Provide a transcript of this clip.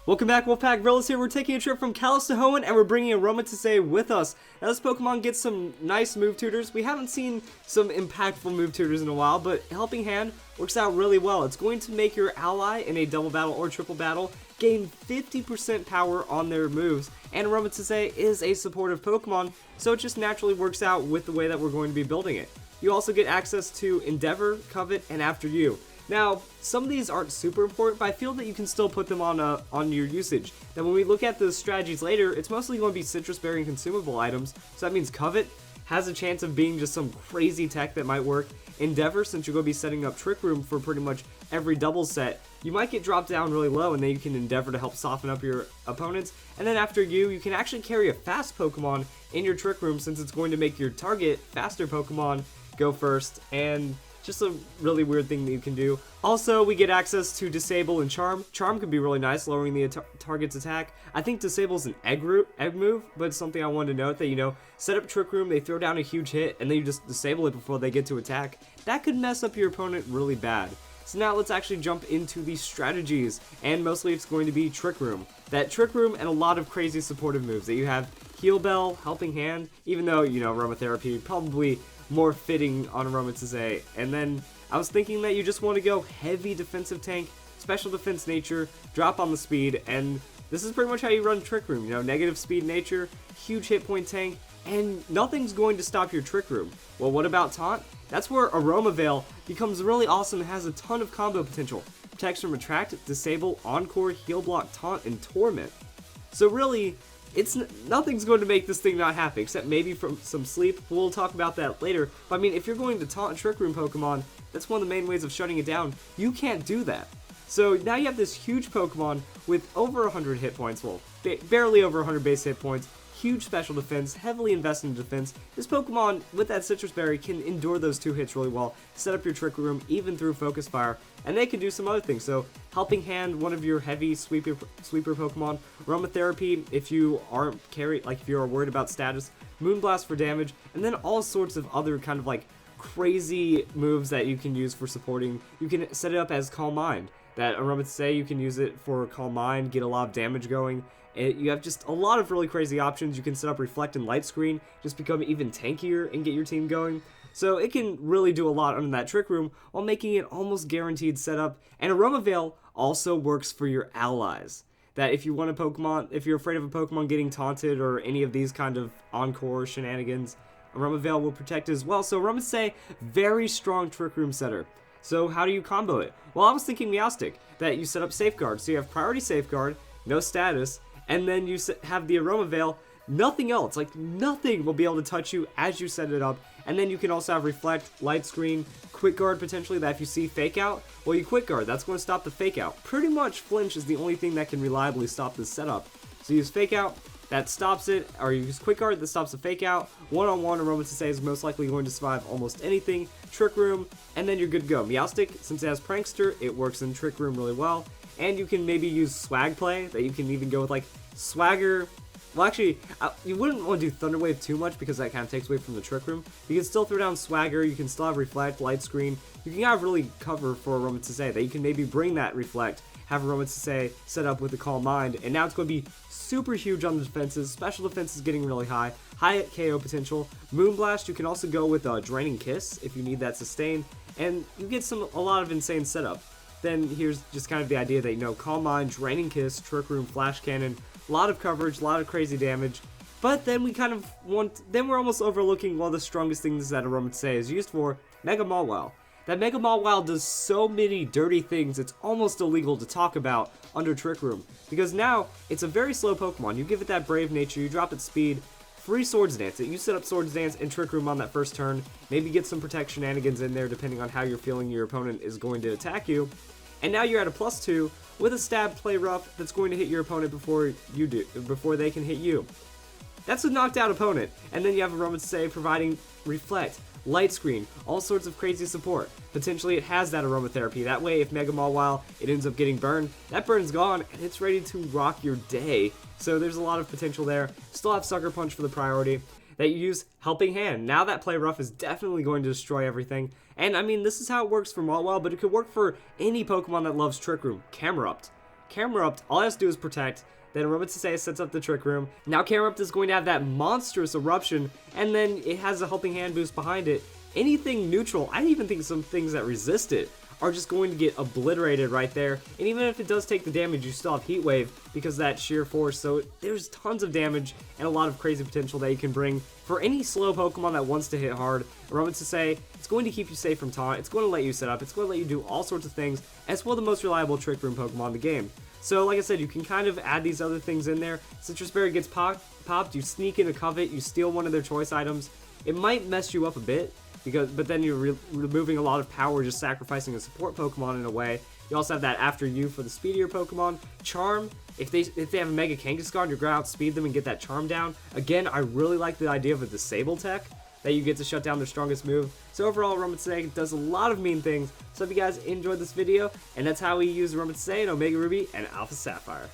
Welcome back, Wolfpack. Relis here. We're taking a trip from Kalos to Hoenn, and we're bringing Aromatisse with us. Now, this Pokemon gets some nice move tutors. We haven't seen some impactful move tutors in a while, but Helping Hand works out really well. It's going to make your ally in a double battle or triple battle gain 50% power on their moves, and Aromatisse is a supportive Pokemon, so it just naturally works out with the way that we're going to be building it. You also get access to Endeavor, Covet, and After You. Now, some of these aren't super important, but I feel that you can still put them on your usage. Now, when we look at the strategies later, it's mostly going to be citrus berry and consumable items, so that means Covet has a chance of being just some crazy tech that might work. Endeavor, since you're going to be setting up Trick Room for pretty much every double set, you might get dropped down really low, and then you can Endeavor to help soften up your opponents. And then after you can actually carry a fast Pokemon in your Trick Room, since it's going to make your target faster Pokemon go first, and just a really weird thing that you can do. Also, we get access to Disable and Charm. Charm can be really nice, lowering the target's attack. I think Disable is an egg move, but it's something I wanted to note that, set up Trick Room, they throw down a huge hit, and then you just disable it before they get to attack. That could mess up your opponent really bad. So now let's actually jump into the strategies, and mostly it's going to be Trick Room. That Trick Room and a lot of crazy supportive moves that you have. Heal Bell, Helping Hand, even though, Aromatherapy probably more fitting on Aromatisse. And then I was thinking that you just want to go heavy defensive tank, special defense nature, drop on the speed, and this is pretty much how you run Trick Room. Negative speed nature, huge hit point tank, and nothing's going to stop your Trick Room. Well, what about Taunt? That's where Aromavale becomes really awesome and has a ton of combo potential. Protects from Attract, Disable, Encore, Heal Block, Taunt, and Torment. So really, nothing's going to make this thing not happen, except maybe from some sleep. We'll talk about that later. But I mean, if you're going to taunt Trick Room Pokemon, that's one of the main ways of shutting it down. You can't do that. So now you have this huge Pokemon with over 100 hit points, well, barely over 100 base hit points, huge special defense, heavily invested in defense. This Pokemon, with that Citrus Berry, can endure those 2 hits really well, set up your Trick Room even through Focus Fire, and they can do some other things. So, Helping Hand, one of your heavy sweeper Pokemon, Aromatherapy, if you aren't if you're worried about status, Moonblast for damage, and then all sorts of other kind of crazy moves that you can use for supporting. You can set it up as Calm Mind. That Aromatisse, you can use it for Calm Mind, get a lot of damage going. You have just a lot of really crazy options. You can set up Reflect and Light Screen, just become even tankier and get your team going. So it can really do a lot under that Trick Room while making it almost guaranteed setup. And Aromavale also works for your allies. That if you want a Pokemon, if you're afraid of a Pokemon getting taunted or any of these kind of encore shenanigans, Aromavale will protect as well. So Aromatisse, very strong Trick Room setter. So how do you combo it? Well, I was thinking Meowstic, that you set up Safeguard. So you have Priority Safeguard, no status, and then you have the Aromavale, nothing else, nothing will be able to touch you as you set it up. And then you can also have Reflect, Light Screen, Quick Guard potentially, that if you see Fake Out, well, you Quick Guard, that's going to stop the Fake Out. Pretty much Flinch is the only thing that can reliably stop this setup. So you use Fake Out, that stops it, or you use Quick Guard, that stops the Fake Out. One-on-one, Aromatisse is most likely going to survive almost anything. Trick Room, and then you're good to go. Meowstic, since it has Prankster, it works in Trick Room really well. And you can maybe use Swag Play, that you can even go with Swagger. Well, actually, you wouldn't want to do Thunder Wave too much because that kind of takes away from the Trick Room. You can still throw down Swagger, you can still have Reflect, Light Screen. You can have really cover for Aromatisse, that you can maybe bring that Reflect, have Aromatisse set up with the Calm Mind, and now it's going to be super huge on the defenses. Special defense is getting really high KO potential. Moonblast, you can also go with Draining Kiss if you need that sustain, and you get a lot of insane setup. Then here's just kind of the idea that, Calm Mind, Draining Kiss, Trick Room, Flash Cannon, a lot of coverage, a lot of crazy damage. But then we're almost overlooking one of the strongest things that Aromatisse is used for, Mega Mawile. That Mega Mawile does so many dirty things, it's almost illegal to talk about under Trick Room. Because now, it's a very slow Pokemon. You give it that brave nature, you drop its speed, free Swords Dance it. You set up Swords Dance and Trick Room on that first turn, maybe get some Protect shenanigans in there depending on how you're feeling your opponent is going to attack you. And now you're at a +2 with a Stab Play Rough that's going to hit your opponent before they can hit you. That's a knocked out opponent. And then you have Aromatisse providing Reflect, Light Screen, all sorts of crazy support. Potentially it has that Aromatherapy. That way if Mega Mawile, it ends up getting burned, that burn's gone and it's ready to rock your day. So there's a lot of potential there. Still have Sucker Punch for the priority. That you use Helping Hand. Now that Play Rough is definitely going to destroy everything. And I mean, this is how it works for Mawile, but it could work for any Pokemon that loves Trick Room. Camerupt. Camerupt, all it has to do is protect. Then Aromatisse sets up the Trick Room. Now Camerupt is going to have that monstrous eruption, and then it has a Helping Hand boost behind it. Anything neutral, I even think some things that resist it, are just going to get obliterated right there. And even if it does take the damage, you still have Heat Wave because of that sheer force. So there's tons of damage and a lot of crazy potential that you can bring for any slow Pokemon that wants to hit hard. Aromatisse, it's going to keep you safe from taunt, it's going to let you set up, it's going to let you do all sorts of things, as well the most reliable Trick Room Pokemon in the game. So like I said, you can kind of add these other things in there. Citrus Berry gets popped, you sneak into Covet, you steal one of their choice items. It might mess you up a bit, but then you're removing a lot of power, just sacrificing a support Pokemon in a way. You also have that After You for the speedier Pokemon. Charm, if they have a Mega Kangaskhan, you're going to outspeed them and get that Charm down. Again, I really like the idea of a Disable tech, that you get to shut down their strongest move. So overall, Aromatisse does a lot of mean things. So if you guys enjoyed this video, and that's how we use Aromatisse in Omega Ruby and Alpha Sapphire.